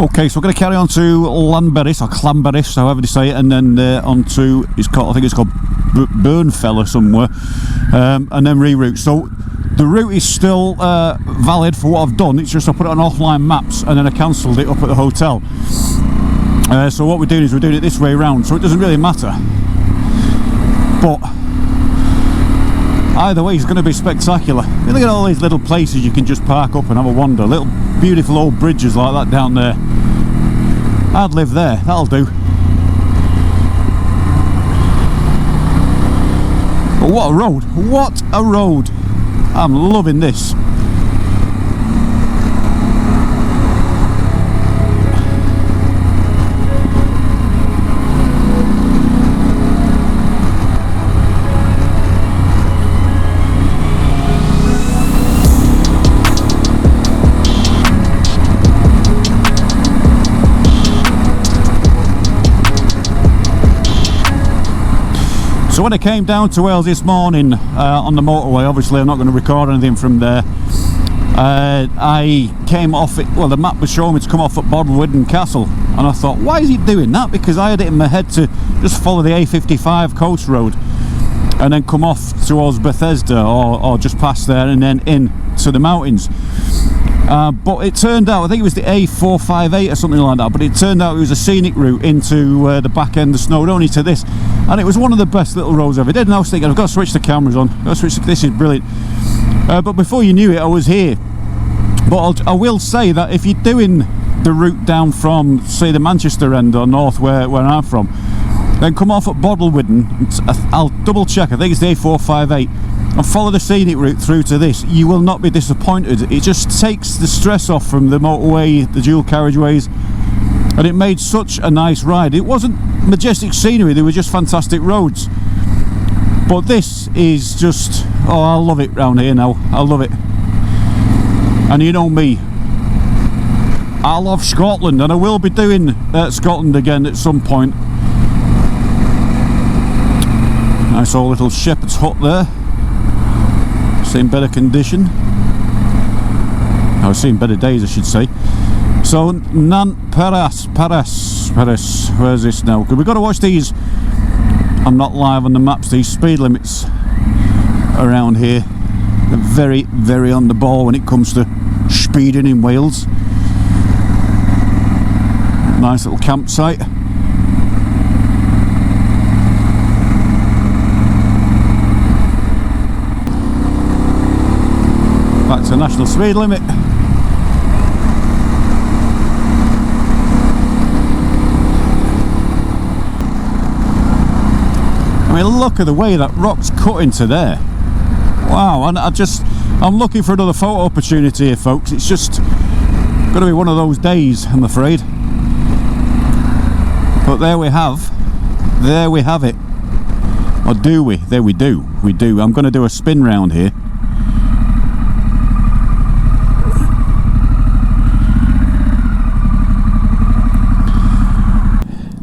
Okay, so we're going to carry on to Llanberis, or Llanberis, however they say it, and then on to, I think it's called Burnfell or somewhere, and then reroute. So the route is still valid for what I've done. It's just I put it on offline maps and then I cancelled it up at the hotel. So what we're doing is we're doing it this way around, so it doesn't really matter. But either way, it's going to be spectacular. You look at all these little places you can just park up and have a wander. Little beautiful old bridges like that down there. I'd live there, that'll do. But what a road, what a road. I'm loving this. So when I came down to Wales this morning on the motorway, obviously I'm not going to record anything from there. I came off it, well, the map was showing me to come off at Bodelwyddan Castle, and I thought, why is he doing that? Because I had it in my head to just follow the A55 coast road and then come off towards Bethesda or just past there and then in to the mountains. But it turned out, I think it was the A458 or something like that, but it turned out it was a scenic route into the back end of Snowdonia to this, and it was one of the best little roads I ever did. And I was thinking, I've got to switch the cameras on, this is brilliant. But before you knew it, I was here. But I will say that if you're doing the route down from, say, the Manchester end or north where I'm from, then come off at Bodelwyddan, I'll double check, I think it's the A458, and follow the scenic route through to this. You will not be disappointed. It just takes the stress off from the motorway, the dual carriageways, and it made such a nice ride. It wasn't majestic scenery, they were just fantastic roads. But this is just, oh, I love it round here now. I love it. And you know me, I love Scotland, and I will be doing Scotland again at some point. Nice old little shepherd's hut there. In better condition. I've seen better days, I should say. So Paris, where's this now? Because we've got to watch these, I'm not live on the maps, these speed limits around here. They're very, very on the ball when it comes to speeding in Wales. Nice little campsite. Back to national speed limit. I mean, look at the way that rock's cut into there. Wow, and I'm looking for another photo opportunity here, folks. It's just going to be one of those days, I'm afraid. But there we have it. Or do we? There we do. We do. I'm going to do a spin round here.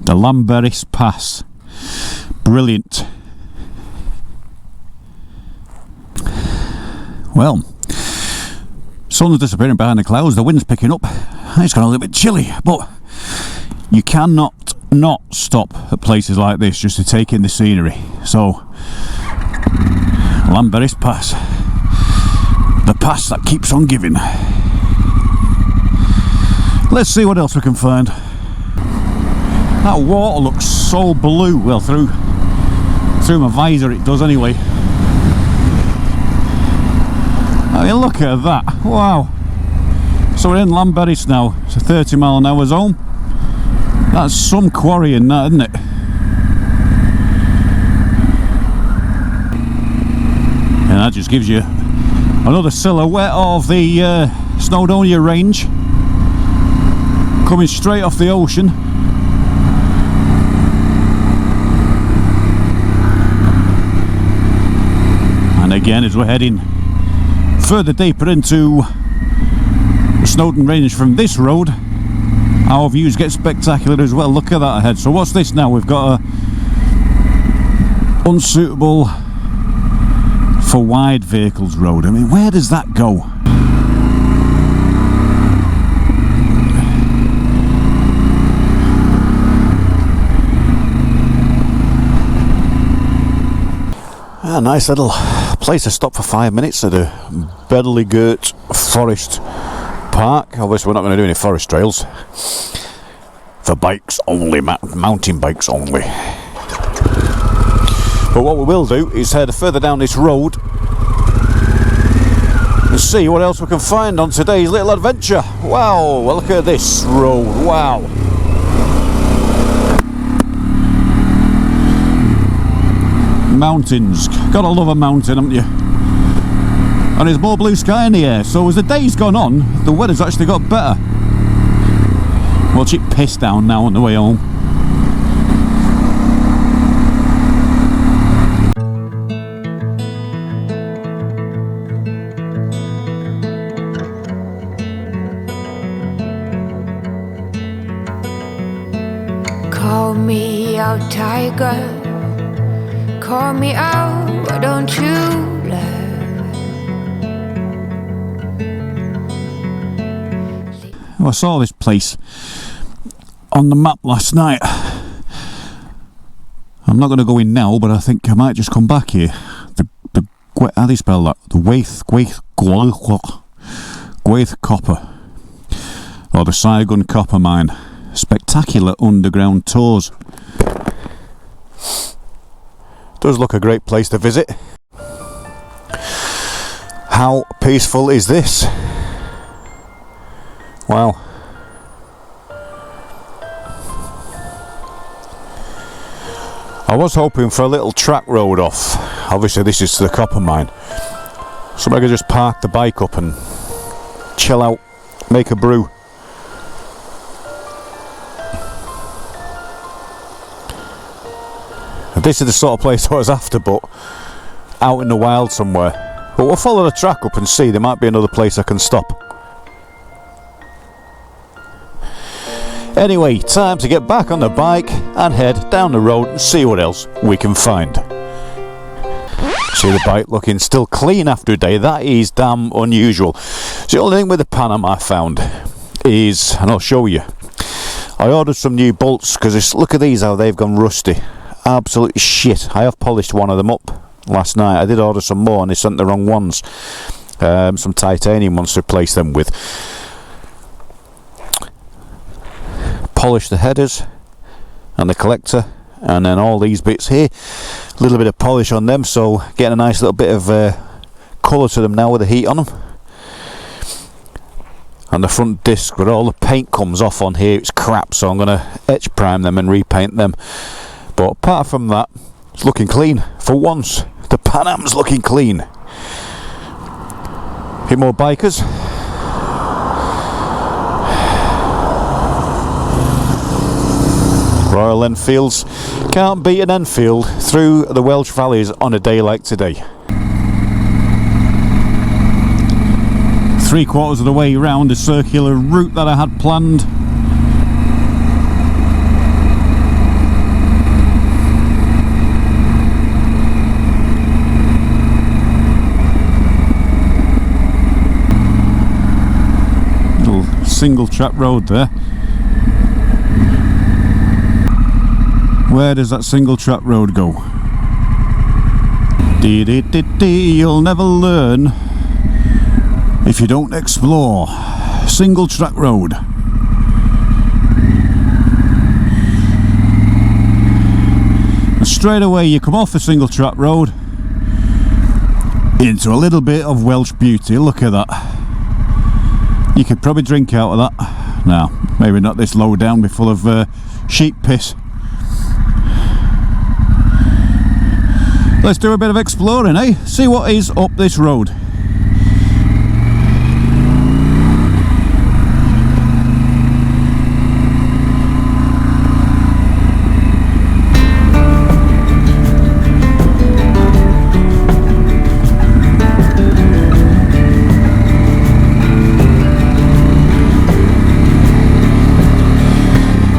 The Llanberis Pass. Brilliant. Well, sun's disappearing behind the clouds, the wind's picking up, it's gone a little bit chilly, but you cannot not stop at places like this just to take in the scenery. So, Llanberis Pass. The pass that keeps on giving. Let's see what else we can find. That water looks so blue. Well, through my visor it does anyway. I mean, look at that. Wow. So we're in Llanberis now. It's a 30-mile-an-hour zone. That's some quarrying, that, isn't it? And that just gives you another silhouette of the Snowdonia range coming straight off the ocean. And again, as we're heading further deeper into the Snowdon range from this road, our views get spectacular as well. Look at that ahead. So what's this now? We've got a unsuitable for wide vehicles road. I mean, where does that go? A nice little place to stop for 5 minutes at a Bedley-Girt Forest Park. Obviously we're not going to do any forest trails. For bikes only, mountain bikes only. But what we will do is head further down this road and see what else we can find on today's little adventure. Wow, well, look at this road, wow. Mountains, gotta love a mountain, haven't you? And there's more blue sky in the air, so as the day's gone on, the weather's actually got better. Watch it piss down now on the way home. Call me out, tiger. Call me out, why don't you love? I saw this place on the map last night. I'm not going to go in now, but I think I might just come back here. How do you spell that? The Gwaith Copper, or the Saigon Copper Mine. Spectacular underground tours. Does look a great place to visit. How peaceful is this? Wow. I was hoping for a little track road off. Obviously this is to the copper mine. So I could just park the bike up and chill out, make a brew. This is the sort of place I was after, but out in the wild somewhere. But we'll follow the track up and see, there might be another place I can stop. Anyway, time to get back on the bike and head down the road and see what else we can find. See the bike looking still clean after a day, that is damn unusual. So the only thing with the Pan Am I found is, and I'll show you, I ordered some new bolts because look at these how they've gone rusty. Absolutely shit. I have polished one of them up last night. I did order some more and they sent the wrong ones. Some titanium ones to replace them with. Polish the headers and the collector, and then all these bits here, a little bit of polish on them, so getting a nice little bit of colour to them now with the heat on them. And the front disc where all the paint comes off on here, it's crap, so I'm going to etch prime them and repaint them. But apart from that, it's looking clean. For once, the Pan Am's looking clean. Hit more bikers. Royal Enfields. Can't beat an Enfield through the Welsh valleys on a day like today. 3/4 of the way round the circular route that I had planned. Single track road there. Where does that single track road go? You'll never learn if you don't explore. Single track road. And straight away you come off the single track road into a little bit of Welsh beauty. Look at that. You could probably drink out of that. No, maybe not this low down, be full of sheep piss. Let's do a bit of exploring, eh? See what is up this road.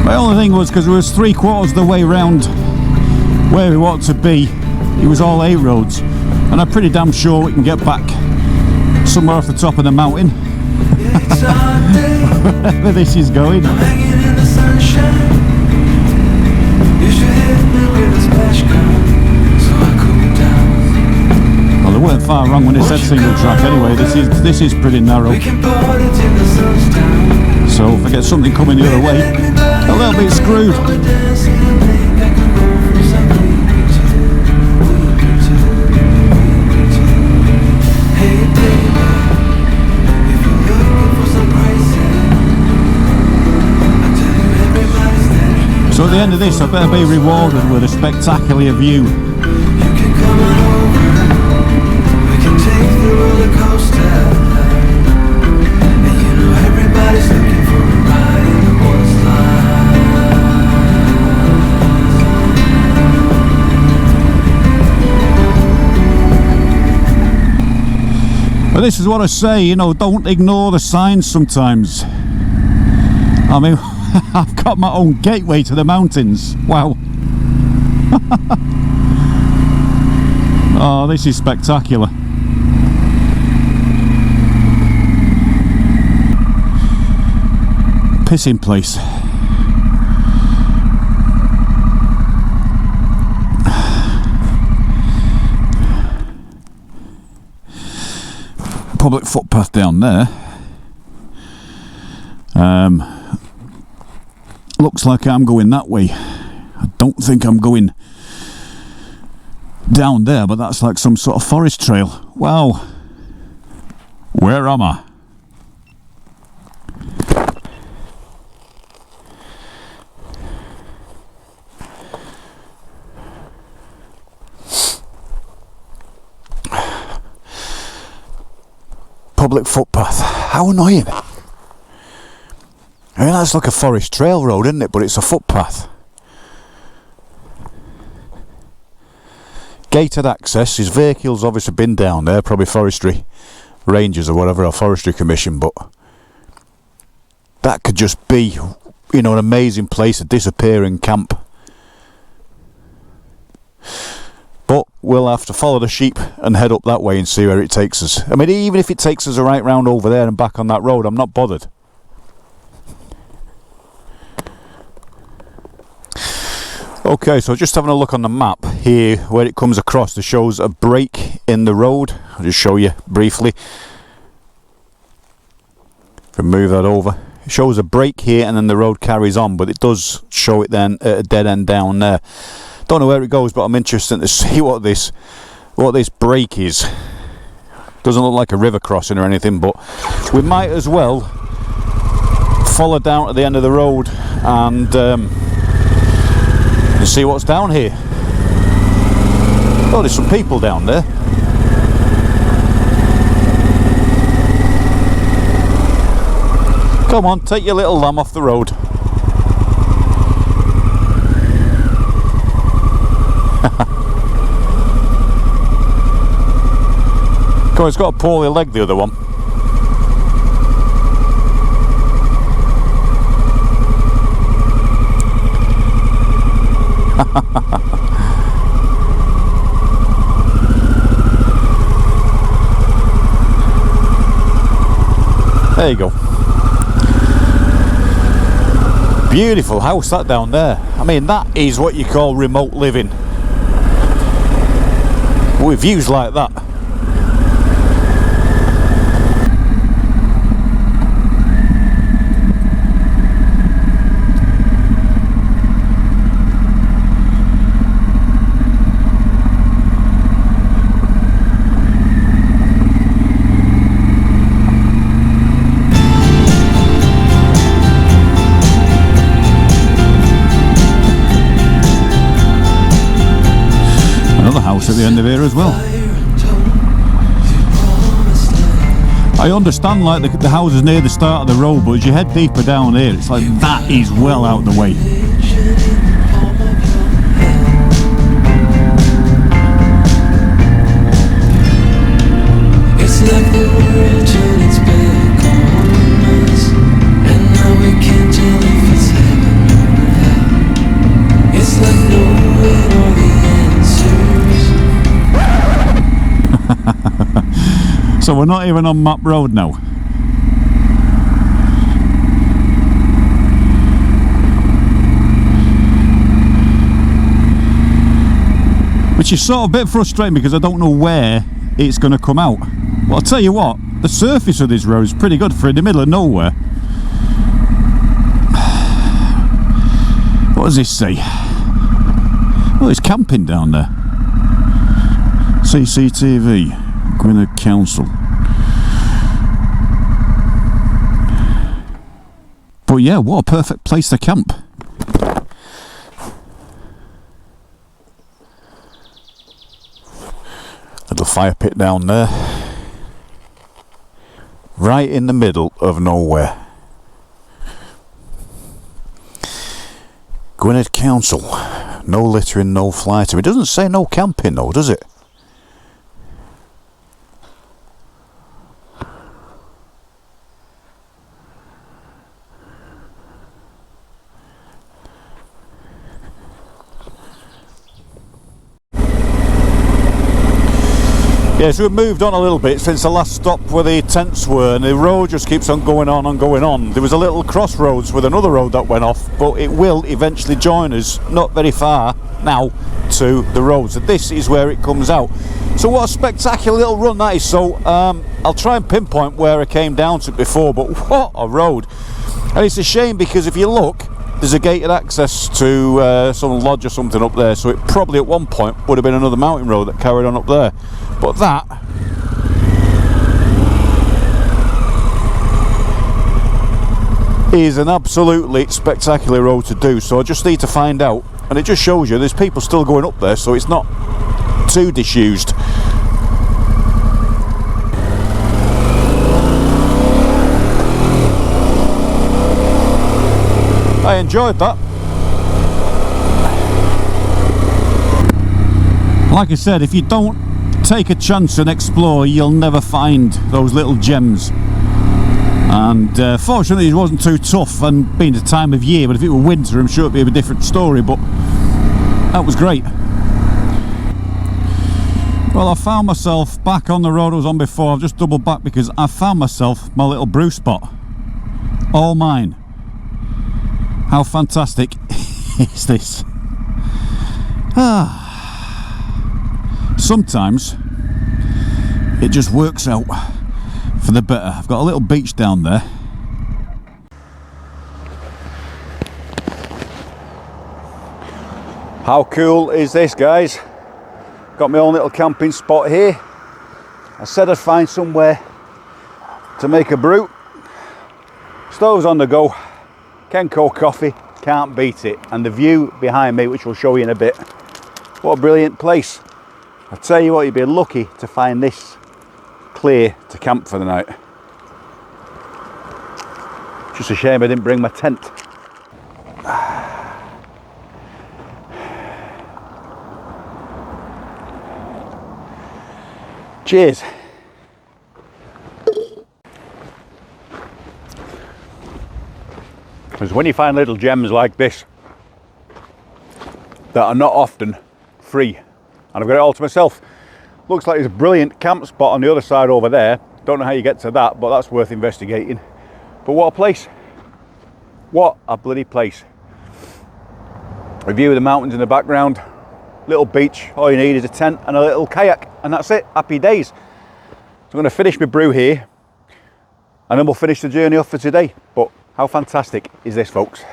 My only thing was, because it was 3/4 of the way round where we want to be, it was all A roads, and I'm pretty damn sure we can get back somewhere off the top of the mountain. Wherever this is going. weren't far wrong when it said single track anyway. This is pretty narrow. So if I get something coming the other way, a little bit screwed. So at the end of this, I better be rewarded with a spectacular view. But this is what I say, you know, don't ignore the signs sometimes. I mean, I've got my own gateway to the mountains. Wow. Oh, this is spectacular. Pissing place. Public footpath down there. Looks like I'm going that way. I don't think I'm going down there, but that's like some sort of forest trail. Wow. Where am I? Public footpath. How annoying. I mean, that's like a forest trail road, isn't it? But it's a footpath. Gated access. His vehicle's obviously been down there, probably forestry rangers or whatever, or forestry commission, but that could just be, you know, an amazing place, a disappearing camp. But we'll have to follow the sheep and head up that way and see where it takes us. I mean, even if it takes us right round over there and back on that road, I'm not bothered. Okay, so just having a look on the map here where it comes across, it shows a break in the road. I'll just show you briefly. If we move that over, it shows a break here and then the road carries on, but it does show it then at a dead end down there. Don't know where it goes, but I'm interested to see what this break is. Doesn't look like a river crossing or anything, but we might as well follow down to the end of the road and see what's down here. Oh, there's some people down there. Come on, take your little lamb off the road. Come on, it's got a poorly leg, the other one. There you go. Beautiful house that down there. I mean, that is what you call remote living. With views like that. At the end of here as well. I understand like the houses near the start of the road, but as you head deeper down here, it's like that is well out the way. It's like the world turned its back on us, and now we can't tell if it's heaven or hell. It's like knowing all the answers. So we're not even on map road now. Which is sort of a bit frustrating because I don't know where it's going to come out. Well, I'll tell you what, the surface of this road is pretty good for in the middle of nowhere. What does this say? Oh, it's camping down there. CCTV, Gwynedd Council. But yeah, what a perfect place to camp. Little fire pit down there. Right in the middle of nowhere. Gwynedd Council. No littering, no flighting. It doesn't say no camping though, does it? Yeah, so we've moved on a little bit since the last stop where the tents were, and the road just keeps on going on and going on. There was a little crossroads with another road that went off, but it will eventually join us, not very far now, to the road. So this is where it comes out. So what a spectacular little run that is. So I'll try and pinpoint where I came down to before, but what a road. And it's a shame because if you look, there's a gated access to some lodge or something up there, so it probably at one point would have been another mountain road that carried on up there. But that is an absolutely spectacular road to do, so I just need to find out. And it just shows you there's people still going up there, so it's not too disused. I enjoyed that. Like I said, if you don't take a chance and explore, you'll never find those little gems. And fortunately it wasn't too tough, and being the time of year, but if it were winter I'm sure it'd be a different story, but that was great. Well, I found myself back on the road I was on before. I've just doubled back because I found myself my little brew spot. All mine. How fantastic is this? Sometimes it just works out for the better. I've got a little beach down there. How cool is this, guys? Got my own little camping spot here. I said I'd find somewhere to make a brew. Stove's on the go. Kenco coffee, can't beat it. And the view behind me, which we'll show you in a bit. What a brilliant place. I tell you what, you'd be lucky to find this clear to camp for the night. Just a shame I didn't bring my tent. Cheers. Because when you find little gems like this that are not often free, and I've got it all to myself. Looks like there's a brilliant camp spot on the other side over there. Don't know how you get to that, but that's worth investigating. But what a place. What a bloody place. A view of the mountains in the background. Little beach, all you need is a tent and a little kayak, and that's it. Happy days. So I'm going to finish my brew here, and then we'll finish the journey off for today. But how fantastic is this, folks?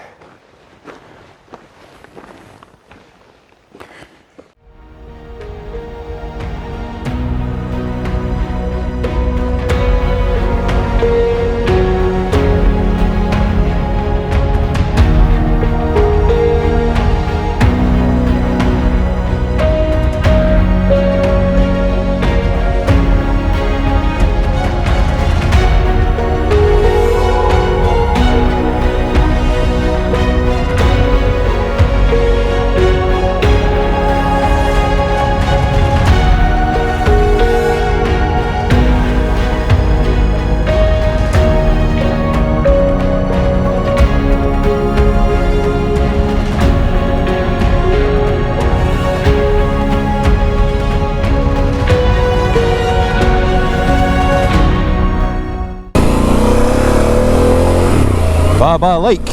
Bar Lake.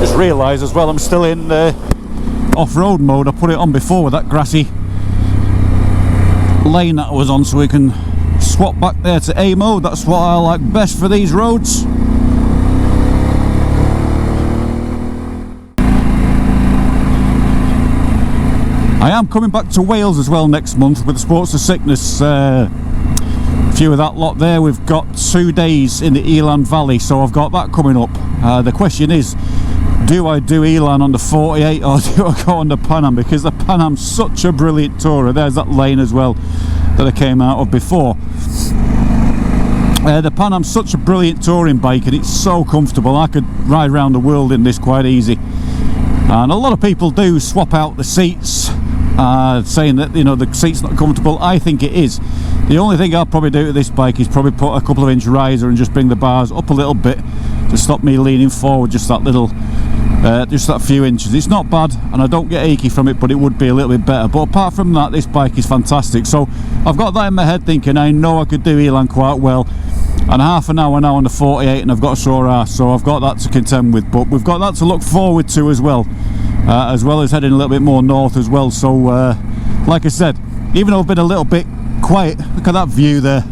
Just realised as well I'm still in off-road mode, I put it on before with that grassy lane that I was on, so we can swap back there to A mode. That's what I like best for these roads. I am coming back to Wales as well next month with the Sports of Sickness. A few of that lot there. We've got 2 days in the Elan Valley, so I've got that coming up. The question is, do I do Elan on the 48 or do I go on the Pan Am? Because the Pan Am's such a brilliant tourer. There's that lane as well that I came out of before. The Pan Am's such a brilliant touring bike, and it's so comfortable. I could ride around the world in this quite easy. And a lot of people do swap out the seats, saying that, you know, the seat's not comfortable. I think it is. The only thing I'll probably do to this bike is probably put a couple of inch riser and just bring the bars up a little bit to stop me leaning forward just that little, just that few inches. It's not bad, and I don't get achy from it, but it would be a little bit better. But apart from that, this bike is fantastic. So I've got that in my head, thinking I know I could do Elan quite well. And half an hour now on the 48, and I've got a sore ass, so I've got that to contend with. But we've got that to look forward to as well as heading a little bit more north as well. So like I said, even though I've been a little bit quiet, look at that view there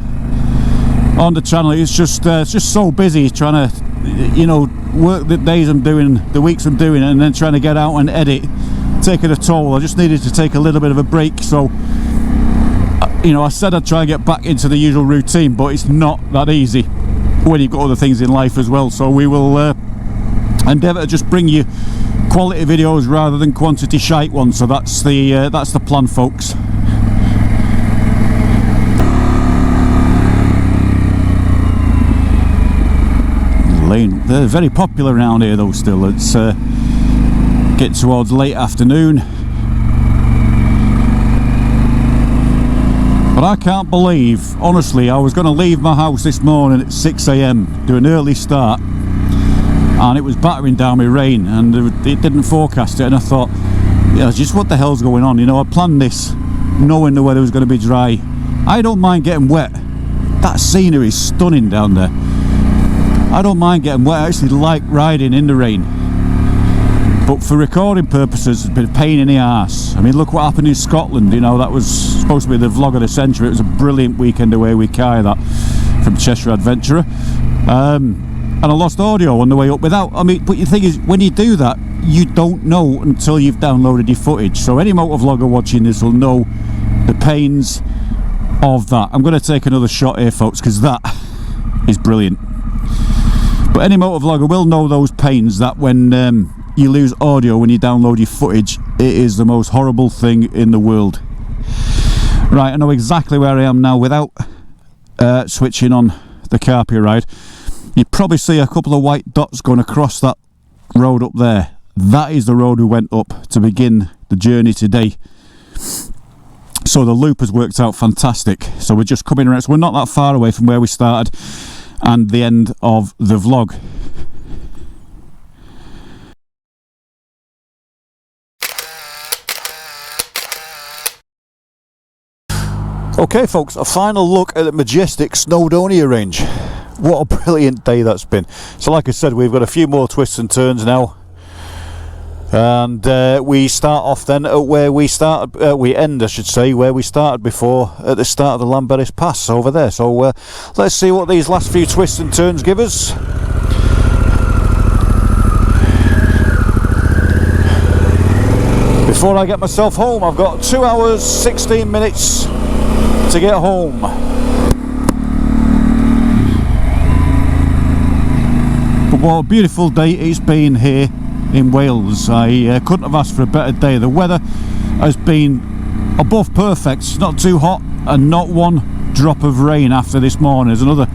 on the channel. It's just so busy trying to, you know, work the days I'm doing, the weeks I'm doing, and then trying to get out and edit, taking a toll. I just needed to take a little bit of a break. So, you know, I said I'd try and get back into the usual routine, but it's not that easy when you've got other things in life as well. So we will endeavour to just bring you quality videos rather than quantity shite ones. So that's the plan, folks. Lane, they're very popular around here though. Still, it's getting towards late afternoon. But I can't believe, honestly, I was going to leave my house this morning at 6 AM, do an early start, and it was battering down with rain, and it didn't forecast it, and I thought, yeah, just what the hell's going on? You know, I planned this knowing the weather was going to be dry. I don't mind getting wet. That scenery is stunning down there. I don't mind getting wet. I actually like riding in the rain. But for recording purposes, it's been a pain in the arse. I mean, look what happened in Scotland. You know, that was supposed to be the vlog of the century. It was a brilliant weekend away with Kai, that from Cheshire Adventurer. And I lost audio on the way up without. I mean, but the thing is, when you do that, you don't know until you've downloaded your footage. So any motovlogger watching this will know the pains of that. I'm going to take another shot here, folks, because that is brilliant. But any motovlogger will know those pains, that when you lose audio when you download your footage, it is the most horrible thing in the world. Right, I know exactly where I am now without switching on the Carpia ride. You probably see a couple of white dots going across that road up there. That is the road we went up to begin the journey today. So the loop has worked out fantastic. So we're just coming around, so we're not that far away from where we started and the end of the vlog. Okay folks, a final look at the majestic Snowdonia range. What a brilliant day that's been. So like I said, we've got a few more twists and turns now, and we start off then at where we started, we end I should say, where we started before, at the start of the Lamberis Pass over there. So let's see what these last few twists and turns give us. Before I get myself home, I've got 2 hours 16 minutes to get home. But what a beautiful day it's been here in Wales. I couldn't have asked for a better day. The weather has been above perfect. It's not too hot and not one drop of rain after this morning. There's another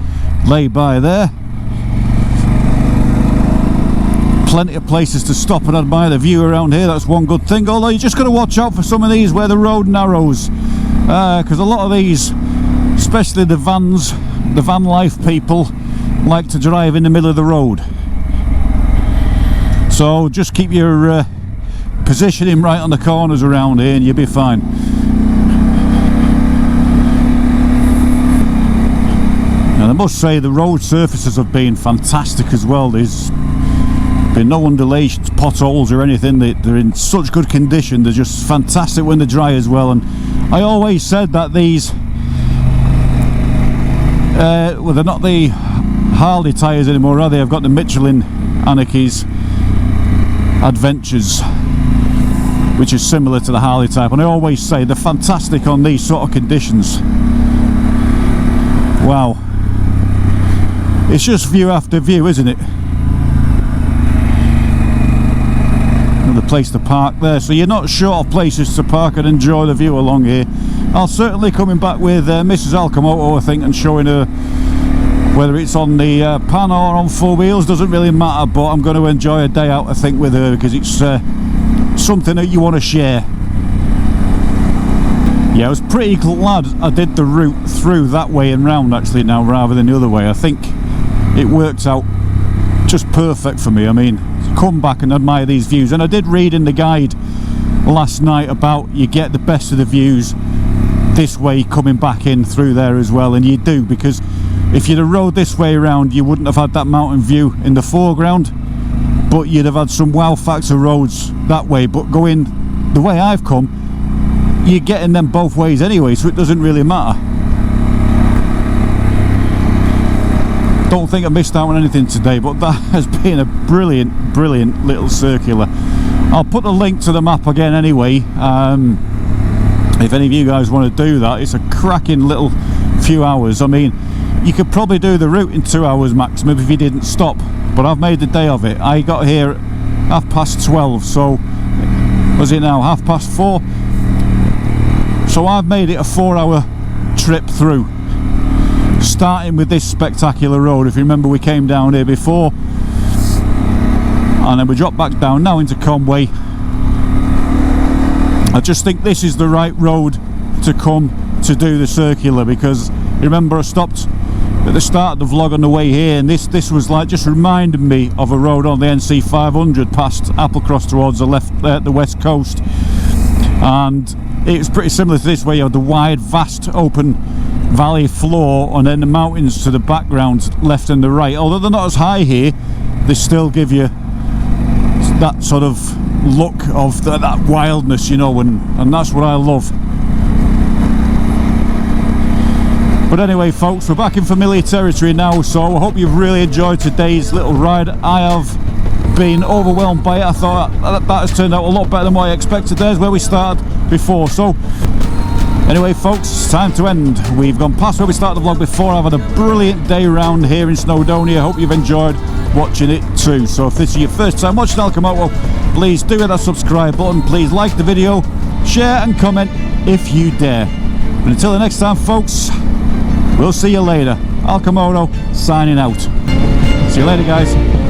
lay-by there. Plenty of places to stop and admire the view around here. That's one good thing, although you just got to watch out for some of these where the road narrows, because a lot of these, especially the vans, the van life people, like to drive in the middle of the road. So just keep your positioning right on the corners around here and you'll be fine. And I must say the road surfaces have been fantastic as well. There's Been no undulations, potholes or anything. They're in such good condition. They're just fantastic when they're dry as well. And I always said that these well, they're not the Harley tyres anymore, are they? I've got the Michelin Anarchies Adventures, which is similar to the Harley type, and I always say they're fantastic on these sort of conditions. Wow, it's just view after view, isn't it? Another place to park there, so you're not short of places to park and enjoy the view along here. I'll certainly coming back with Mrs. ALCHEMOTO, I think, and showing her whether it's on the pan or on four wheels, doesn't really matter, but I'm going to enjoy a day out, I think, with her, because it's something that you want to share. Yeah, I was pretty glad I did the route through that way and round actually now, rather than the other way. I think it worked out just perfect for me. I mean, come back and admire these views, and I did read in the guide last night about you get the best of the views this way coming back in through there as well, and you do, because if you'd have rode this way around you wouldn't have had that mountain view in the foreground, but you'd have had some wow factor roads that way. But going the way I've come, you're getting them both ways anyway, so it doesn't really matter. Don't think I missed out on anything today, but that has been a brilliant little circular. I'll put a link to the map again anyway, if any of you guys want to do that. It's a cracking little few hours. I mean, you could probably do the route in 2 hours maximum if you didn't stop, but I've made the day of it. I got here at 12:30, so was it now 4:30? So I've made it a 4-hour trip through, starting with this spectacular road. If you remember, we came down here before and then we dropped back down now into Conway. I just think this is the right road to come to do the circular, because remember I stopped at the start of the vlog on the way here, and this was like just reminded me of a road on the NC 500 past Applecross towards the left, the west coast, and it was pretty similar to this, where you had the wide vast open valley floor and then the mountains to the background left and the right. Although they're not as high here, they still give you that sort of look of that wildness, you know, and that's what I love. But anyway folks, we're back in familiar territory now, so I hope you've really enjoyed today's little ride. I have been overwhelmed by it. I thought that has turned out a lot better than what I expected. There's where we started before. So anyway folks, it's time to end. We've gone past where we started the vlog before. I've had a brilliant day round here in Snowdonia. I hope you've enjoyed watching it too. So if this is your first time watching ALCHEMOTO, please do hit that subscribe button. Please like the video, share and comment if you dare. But until the next time folks, we'll see you later. ALCHEMOTO signing out. See you later guys.